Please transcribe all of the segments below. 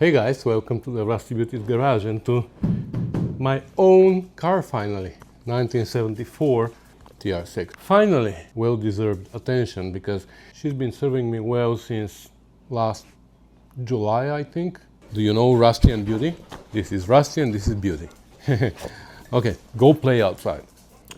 Hey guys, welcome to the Rusty Beauty's garage and to my own car finally, 1974 TR6. Finally, well-deserved attention because she's been serving me well since last July, I think. Do you know Rusty and Beauty? This is Rusty and this is Beauty. Okay, go play outside.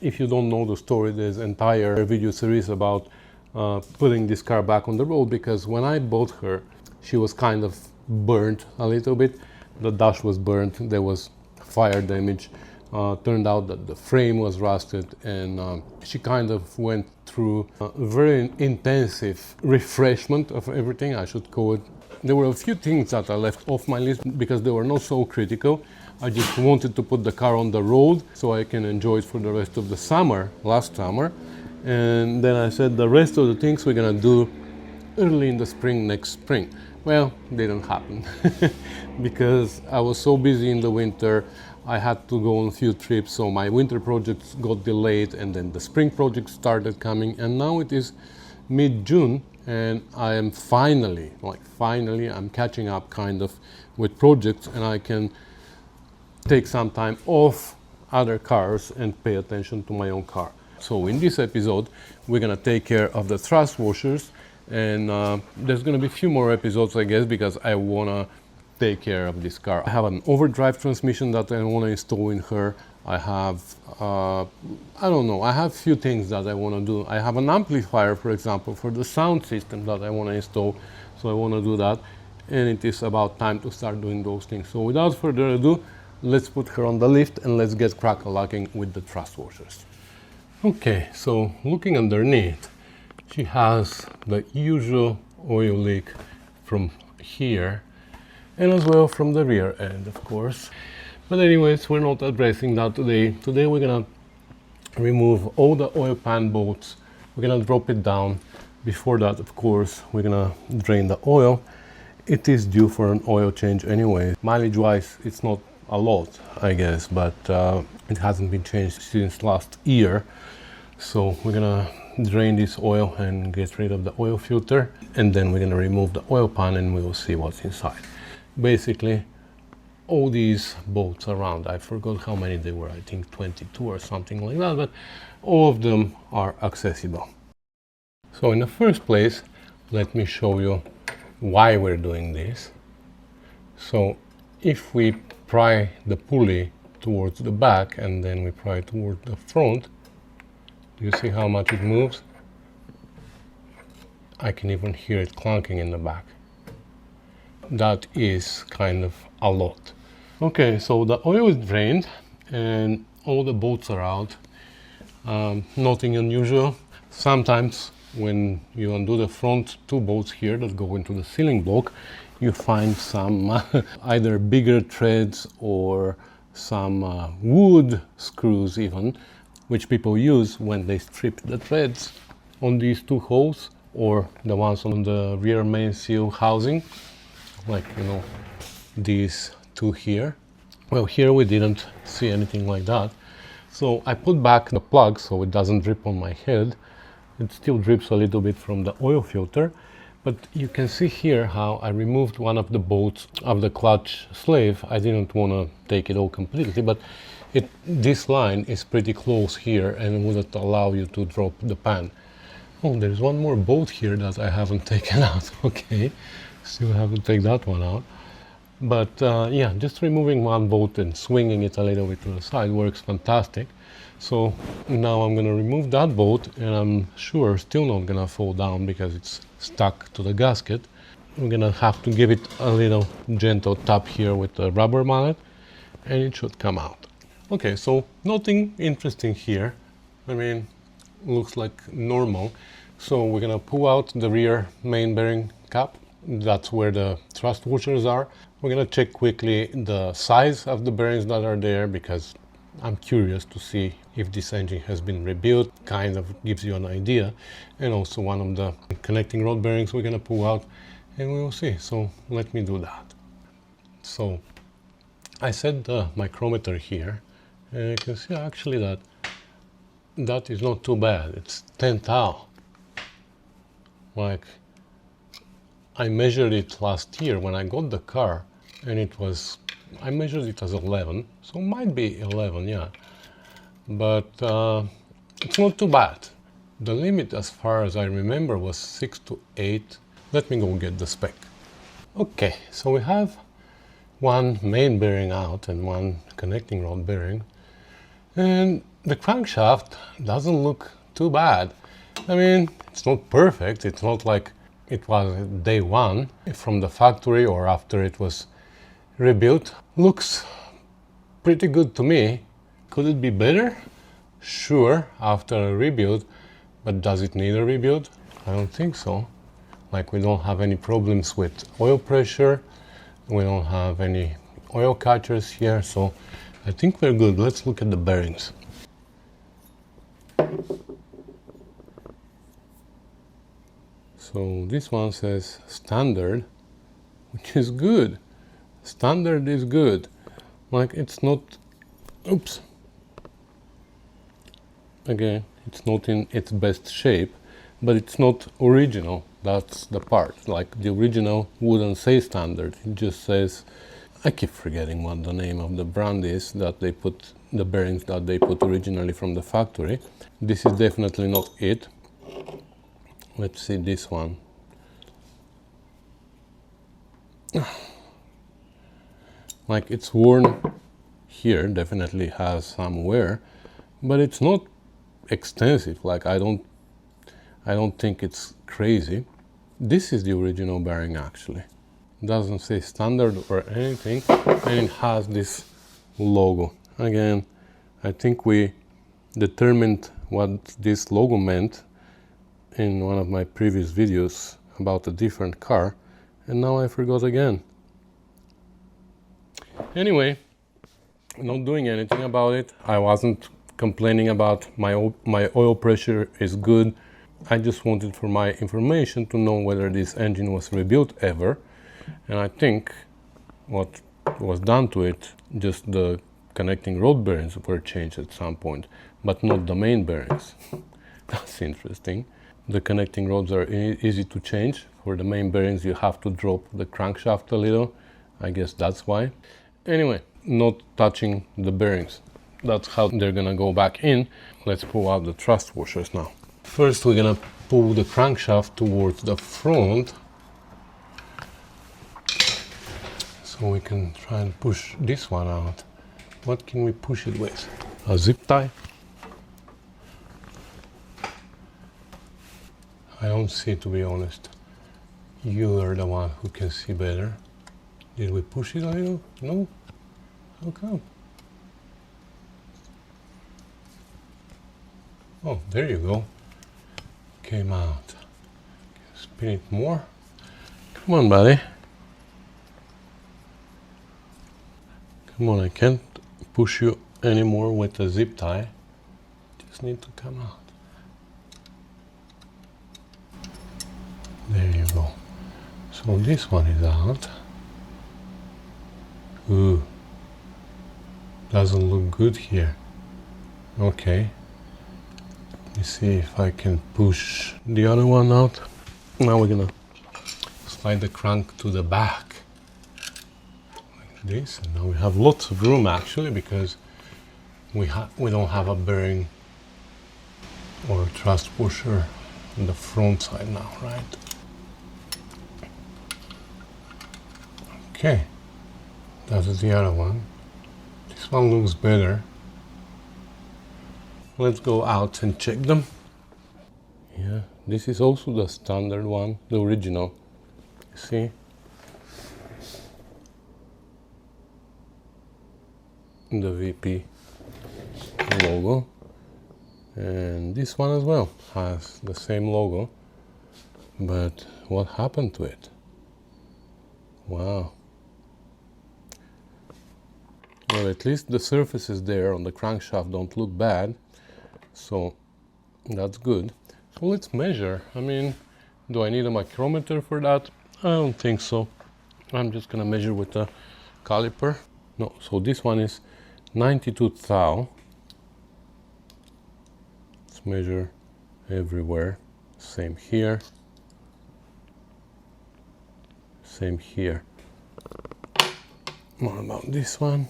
If you don't know the story, there's an entire video series about putting this car back on the road, because when I bought her, she was kind of burnt a little bit. The dash was burnt, there was fire damage. Turned out that the frame was rusted, and she kind of went through a very intensive refreshment of everything, I should call it. There were a few things that I left off my list because they were not so critical. I just wanted to put the car on the road so I can enjoy it for the rest of the summer, last summer. And then I said the rest of the things we're gonna do early in the spring, next spring. Well, didn't happen because I was so busy in the winter. I had to go on a few trips, so my winter projects got delayed, and then the spring projects started coming, and now it is mid-June and I am finally, I'm catching up kind of with projects, and I can take some time off other cars and pay attention to my own car. So in this episode, we're gonna take care of the thrust washers, and there's gonna be a few more episodes, I guess, because I wanna take care of this car. I have an overdrive transmission that I wanna install in her. I have, I don't know, I have a few things that I wanna do. I have an amplifier, for example, for the sound system that I wanna install, so I wanna do that, and it is about time to start doing those things. So without further ado, let's put her on the lift and let's get crack-a-lacking with the thrust washers. Okay, so looking underneath, she has the usual oil leak from here and as well from the rear end, of course. But anyways, we're not addressing that today. Today we're gonna remove all the oil pan bolts. We're gonna drop it down. Before that, of course, we're gonna drain the oil. It is due for an oil change anyway. Mileage-wise, it's not a lot, I guess, but it hasn't been changed since last year. So we're gonna drain this oil and get rid of the oil filter, and then we're gonna remove the oil pan and we will see what's inside. Basically, all these bolts around, I forgot how many they were, I think 22 or something like that, but all of them are accessible. So in the first place, let me show you why we're doing this. So if we pry the pulley towards the back and then we pry towards the front, you see how much it moves? I can even hear it clunking in the back. That is kind of a lot. Okay, so the oil is drained and all the bolts are out. Nothing unusual. Sometimes when you undo the front two bolts here that go into the ceiling block, you find some either bigger threads or some wood screws even, which people use when they strip the threads on these two holes or the ones on the rear main seal housing, like, you know, these two here. Well, here we didn't see anything like that. So I put back the plug so it doesn't drip on my head. It still drips a little bit from the oil filter, but you can see here how I removed one of the bolts of the clutch slave. I didn't want to take it all completely, but this line is pretty close here and wouldn't allow you to drop the pan. Oh, there's one more bolt here that I haven't taken out. Okay, still haven't taken that one out. But yeah, just removing one bolt and swinging it a little bit to the side works fantastic. So now I'm gonna remove that bolt, and I'm sure still not gonna fall down because it's stuck to the gasket. I'm gonna have to give it a little gentle tap here with the rubber mallet and it should come out. Okay, so nothing interesting here. I mean, looks like normal. So we're gonna pull out the rear main bearing cap. That's where the thrust washers are. We're gonna check quickly the size of the bearings that are there because I'm curious to see if this engine has been rebuilt. Kind of gives you an idea. And also one of the connecting rod bearings we're gonna pull out and we will see. So let me do that. So I set the micrometer here. And you can see actually that is not too bad. It's 10 thou. Like, I measured it last year when I got the car. and it was, I measured it as 11, so it might be 11, yeah, but it's not too bad. The limit, as far as I remember, was 6 to 8. Let me go get the spec. Okay, so we have one main bearing out and one connecting rod bearing, and the crankshaft doesn't look too bad. I mean, it's not perfect, it's not like it was day one from the factory or after it was rebuilt. Looks pretty good to me. Could it be better? Sure, after a rebuild, but does it need a rebuild? I don't think so. Like, we don't have any problems with oil pressure, we don't have any oil catchers here, so I think we're good. Let's look at the bearings. So this one says standard, which is good. Standard is good. Like, it's not, oops, again, it's not in its best shape, but it's not original. That's the part. Like, the original wouldn't say standard, it just says, I keep forgetting what the name of the brand is that they put, the bearings that they put originally from the factory. This is definitely not it. Let's see this one. Like, it's worn here, definitely has some wear, but it's not extensive. Like, I don't think it's crazy. This is the original bearing actually. It doesn't say standard or anything, and it has this logo. Again, I think we determined what this logo meant in one of my previous videos about a different car, and now I forgot again. Anyway, not doing anything about it. I wasn't complaining about my oil pressure is good. I just wanted for my information to know whether this engine was rebuilt ever, and I think what was done to it, just the connecting rod bearings were changed at some point, but not the main bearings. That's interesting. The connecting rods are easy to change. For the main bearings you have to drop the crankshaft a little. I guess that's why. Anyway, not touching the bearings. That's how they're gonna go back in. Let's pull out the thrust washers now. First we're gonna pull the crankshaft towards the front, so we can try and push this one out. What can we push it with? A zip tie? I don't see, to be honest. You are the one who can see better. Did we push it a little? No? How come? Oh, there you go. Came out. Spin it more. Come on, buddy. Come on, I can't push you anymore with a zip tie. Just need to come out. There you go. So this one is out. Ooh. Doesn't look good here. Okay. Let me see if I can push the other one out. Now we're gonna slide the crank to the back. Like this. And now we have lots of room actually, because we don't have a bearing or a thrust pusher on the front side now, right? Okay. That is the other one. This one looks better. Let's go out and check them. Yeah, this is also the standard one, the original. See? The VP logo. And this one as well has the same logo. But what happened to it? Wow. Well, at least the surfaces there on the crankshaft don't look bad, so that's good. So let's measure. I mean, do I need a micrometer for that? I don't think so. I'm just gonna measure with a caliper. No, so this one is 92 thou. Let's measure everywhere. Same here. Same here. What about this one?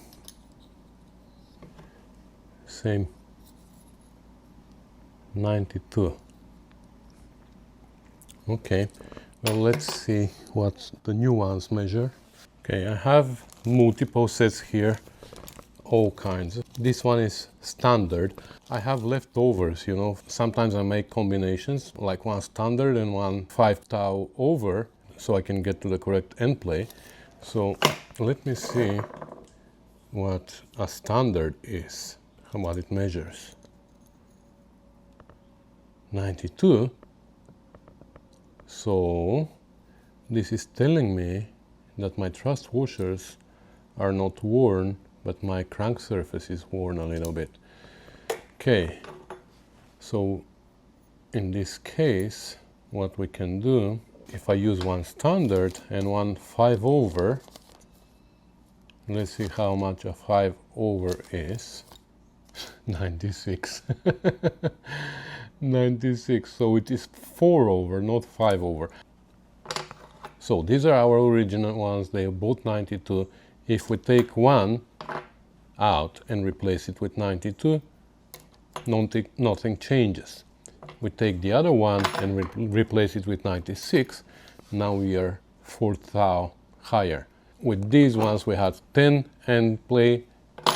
Same. 92. Okay, well, let's see what the new ones measure. Okay, I have multiple sets here, all kinds. This one is standard. I have leftovers, you know. Sometimes I make combinations, like one standard and one 5 tau over, so I can get to the correct end play. So let me see what a standard is, what it measures. 92. So this is telling me that my thrust washers are not worn, but my crank surface is worn a little bit. Okay, so in this case, what we can do, if I use one standard and one 5 over, let's see how much a 5 over is. 96. 96, so it is 4 over, not 5 over. So these are our original ones, they are both 92. If we take one out and replace it with 92, nothing changes. We take the other one and replace it with 96, now we are 4 thou higher. With these ones we had 10 end play,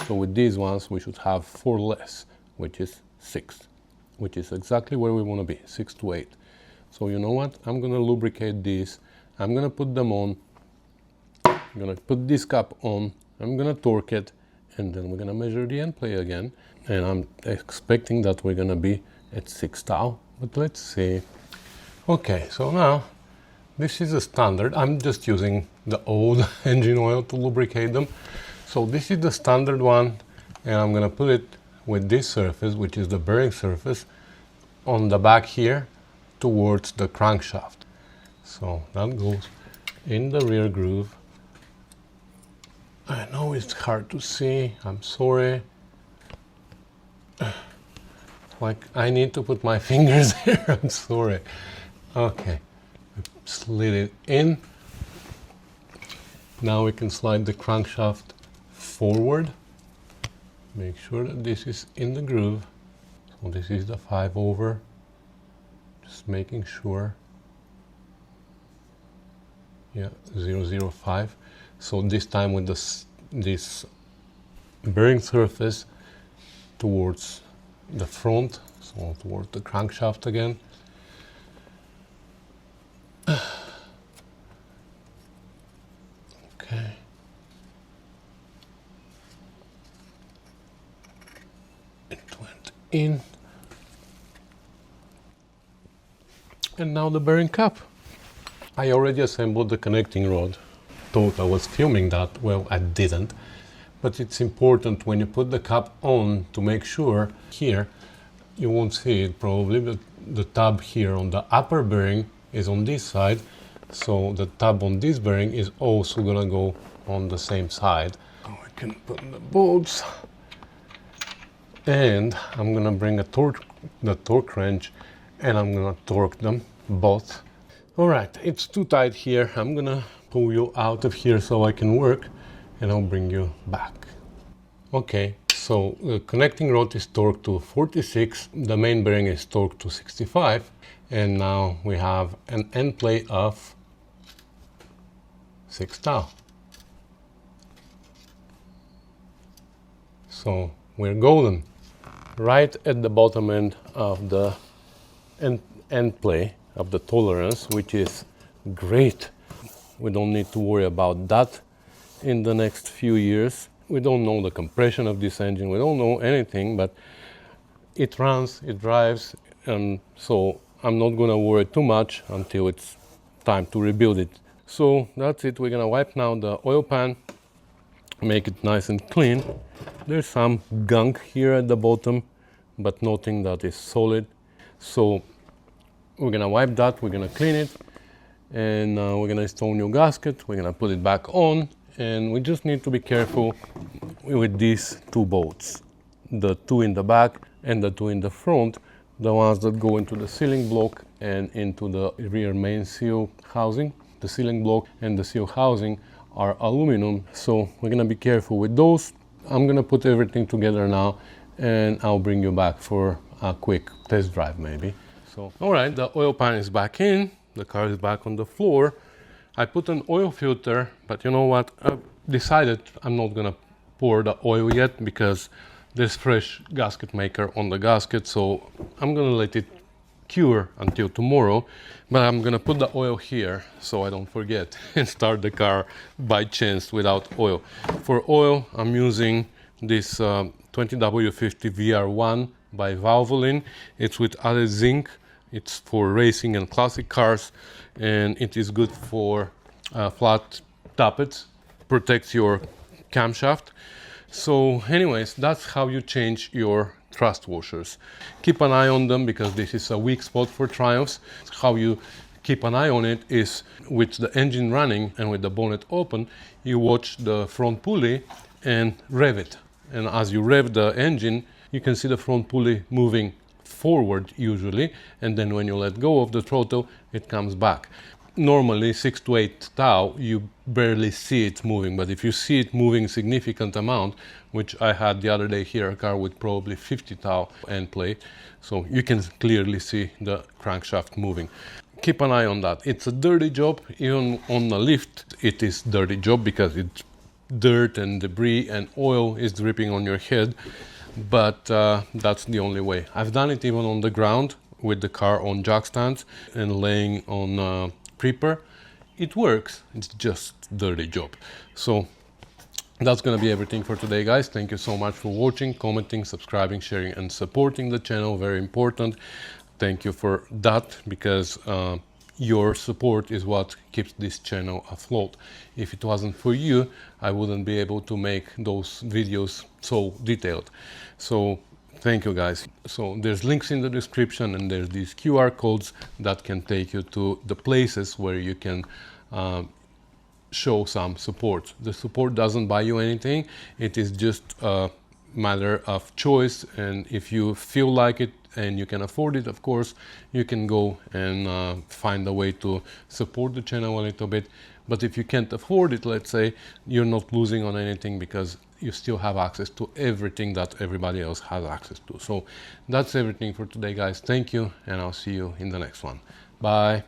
so with these ones we should have 4 less, which is 6, which is exactly where we want to be, 6 to 8. So you know what, I'm going to lubricate these, I'm going to put them on, I'm going to put this cap on, I'm going to torque it, and then we're going to measure the end play again. And I'm expecting that we're going to be at 6 tau, but let's see. Okay, so now this is a standard. I'm just using the old engine oil to lubricate them. So this is the standard one, and I'm going to put it with this surface, which is the bearing surface, on the back here towards the crankshaft. So that goes in the rear groove. I know it's hard to see, I'm sorry. Like I need to put my fingers there, I'm sorry. Okay, slid it in. Now we can slide the crankshaft forward. Make sure that this is in the groove. So this is the 5 over. Just making sure. Yeah, 005. So this time with this bearing surface towards the front, so towards the crankshaft again. Okay. It went in. And now the bearing cap. I already assembled the connecting rod. Thought I was filming that, well, I didn't. But it's important when you put the cap on to make sure here, you won't see it probably, but the tab here on the upper bearing is on this side. So the tab on this bearing is also gonna go on the same side. So I can put the bolts. And I'm gonna bring the torque wrench, and I'm gonna torque them both. All right, it's too tight here. I'm gonna pull you out of here so I can work, and I'll bring you back. Okay, so the connecting rod is torqued to 46, the main bearing is torqued to 65, and now we have an end play of 6 tau. So we're golden. Right at the bottom end of the end play of the tolerance, which is great. We don't need to worry about that in the next few years. We don't know the compression of this engine, we don't know anything, but it runs, it drives, and so I'm not gonna worry too much until it's time to rebuild it. So that's it, we're gonna wipe now the oil pan, make it nice and clean. There's some gunk here at the bottom, but nothing that is solid. So we're gonna wipe that, we're gonna clean it, and we're gonna install new gasket, we're gonna put it back on, and we just need to be careful with these 2 bolts. The 2 in the back and the 2 in the front, the ones that go into the sealing block and into the rear main seal housing. The sealing block and the seal housing are aluminum, so we're gonna be careful with those. I'm gonna put everything together now and I'll bring you back for a quick test drive maybe. So, all right, the oil pan is back in, the car is back on the floor. I put an oil filter, but you know what? I've decided I'm not gonna pour the oil yet because there's fresh gasket maker on the gasket, so I'm gonna let it cure until tomorrow. But I'm gonna put the oil here so I don't forget and start the car by chance without oil. For oil, I'm using this 20W50 VR1 by Valvoline. It's with added zinc. It's for racing and classic cars, and it is good for flat tappets, protects your camshaft. So anyways, that's how you change your thrust washers. Keep an eye on them because this is a weak spot for Triumphs. How you keep an eye on it is with the engine running and with the bonnet open, you watch the front pulley and rev it. And as you rev the engine, you can see the front pulley moving forward usually, and then when you let go of the throttle, it comes back. Normally 6 to 8 thou, you barely see it moving, but if you see it moving significant amount, which I had the other day here, a car with probably 50 thou end plate, so you can clearly see the crankshaft moving. Keep an eye on that. It's a dirty job, even on the lift it is dirty job because it's dirt and debris and oil is dripping on your head, but that's the only way. I've done it even on the ground with the car on jack stands and laying on creeper. It works, it's just dirty job. So that's gonna be everything for today, guys. Thank you so much for watching, commenting, subscribing, sharing and supporting the channel. Very important. Thank you for that because your support is what keeps this channel afloat. If it wasn't for you, I wouldn't be able to make those videos so detailed. So thank you, guys. So there's links in the description and there's these QR codes that can take you to the places where you can show some support. The support doesn't buy you anything. It is just a matter of choice, and if you feel like it and you can afford it, of course, you can go and find a way to support the channel a little bit. But if you can't afford it, let's say, you're not losing on anything because you still have access to everything that everybody else has access to. So that's everything for today, guys. Thank you, and I'll see you in the next one. Bye.